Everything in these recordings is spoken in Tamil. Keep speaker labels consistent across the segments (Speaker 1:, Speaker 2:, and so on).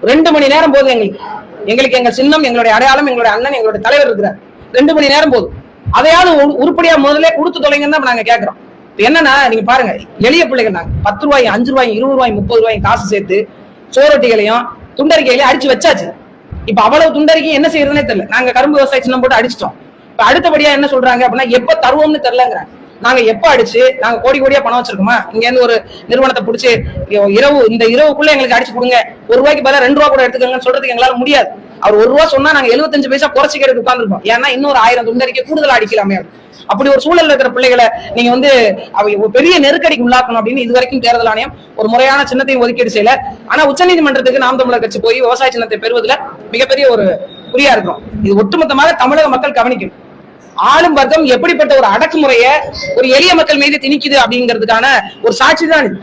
Speaker 1: 2 மணி நேரம் போதும் எங்களுக்கு எங்க சின்னம், எங்களுடைய அடையாளம், எங்களுடைய அண்ணன், எங்களுடைய தலைவர் இருக்கிறார். 2 மணி நேரம் போதும். அதையாவது உருப்படியா முதல்ல கொடுத்து தொலைங்கன்னு தான் நாங்க கேட்கிறோம். என்னன்னா நீங்க பாருங்க, எளிய பிள்ளைகள் நாங்க 10 ரூபாய், 5 ரூபாய், 20 ரூபாய், 30 ரூபாய் காசு சேர்த்து சோரட்டிகளையும் துண்டறிக்கைகளையும் அடிச்சு வச்சாச்சு. இப்ப அவ்வளவு துண்டறிக்கை என்ன செய்யறதுனே தெரியல. நாங்க கரும்பு விவசாய சின்னம் போட்டு அடிச்சிட்டோம். இப்ப அடுத்தபடியா என்ன சொல்றாங்க அப்படின்னா, எப்ப தருவோம்னு தெரியலங்கிறாங்க. நாங்க எப்ப அடிச்சு நாங்க கோடி கோடியா பணம் வச்சிருக்கோமா? இங்க இருந்து ஒரு நிறுவனத்தை பிடிச்சி இந்த இரவுக்குள்ள எங்களுக்கு அடிச்சு கொடுங்க, 1 ரூபாய்க்கு பதிலா 2 ரூபா கூட எடுத்துக்கங்கன்னு சொல்றதுக்கு எங்களால முடியாது. அவர் 1 ரூபா சொன்னா நாங்க 75 பைசா குறைச்சிக்கிறது உட்கார்ந்துருப்போம். ஏன்னா இன்னொரு 1000 துண்டறிக்கை கூடுதலா அடிக்கலாமே. அப்படி ஒரு சூழல் இருக்கிற பிள்ளைகளை நீங்க பெரிய நெருக்கடிக்கு உள்ளாக்கணும் அப்படின்னு இது வரைக்கும் தேர்தல் ஆணையம் ஒரு முறையான சின்னத்தையும் ஒதுக்கீடு செய்யல. ஆனா உச்சநீதிமன்றத்துக்கு நாம் தமிழர் கட்சி போய் விவசாய சின்னத்தை பெறுவதில் மிகப்பெரிய ஒரு குறியா இருக்கும். இது ஒட்டுமொத்தமாக தமிழக மக்கள் கவனிக்கும். ஆளும் வர்க்கம் எப்படிப்பட்ட ஒரு அடக்குமுறையை ஒரு எளிய மக்கள் மீது திணிக்குது அப்படிங்கிறதுக்கான ஒரு சாட்சி தான் இது.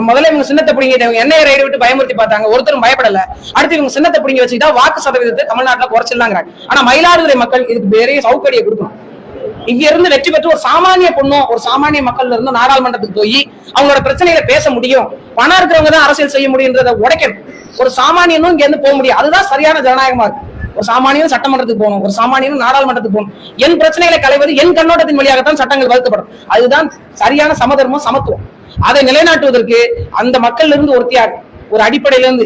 Speaker 1: முதல்ல இவங்க சின்னத்தை பிடிங்கிட்டு எண்ணெய் ரைடு விட்டு பயமுறுத்தி பார்த்தாங்க, ஒருத்தரும் பயப்படல. அடுத்து இவங்க சின்னத்தை பிடிங்கி வச்சுக்கிட்டா வாக்கு சதவீதத்தை தமிழ்நாட்டுல குறைச்சிடலாங்கிறாங்க. ஆனா மயிலாடுதுறை மக்கள் இதுக்கு பெரிய சவுக்கடியை கொடுக்கணும். இங்க இருந்து வெற்றி பெற்று ஒரு சாமானிய பொண்ணும் ஒரு சாமானிய மக்கள்ல இருந்து நாடாளுமன்றத்துக்கு போய் அவங்களோட பிரச்சனைகளை பேச முடியும். பணம் இருக்கிறவங்க தான் அரசியல் செய்ய முடியுன்றதை உடைக்கணும். ஒரு சாமானியனும் இங்க இருந்து போக முடியும். அதுதான் சரியான ஜனநாயகமா இருக்கு. ஒரு சாமானியனும் சட்டமன்றத்துக்கு போகணும், ஒரு சாமானியனும் நாடாளுமன்றத்துக்கு போகணும். என் பிரச்சனைகளை களைவது என் கண்ணோட்டத்தின் வழியாகத்தான் சட்டங்கள் வகுக்கப்படும். அதுதான் சரியான சமதர்மம், சமத்துவம். அதை நிலைநாட்டுவதற்கு அந்த மக்கள்ல இருந்து ஒரு அடிப்படையில இருந்து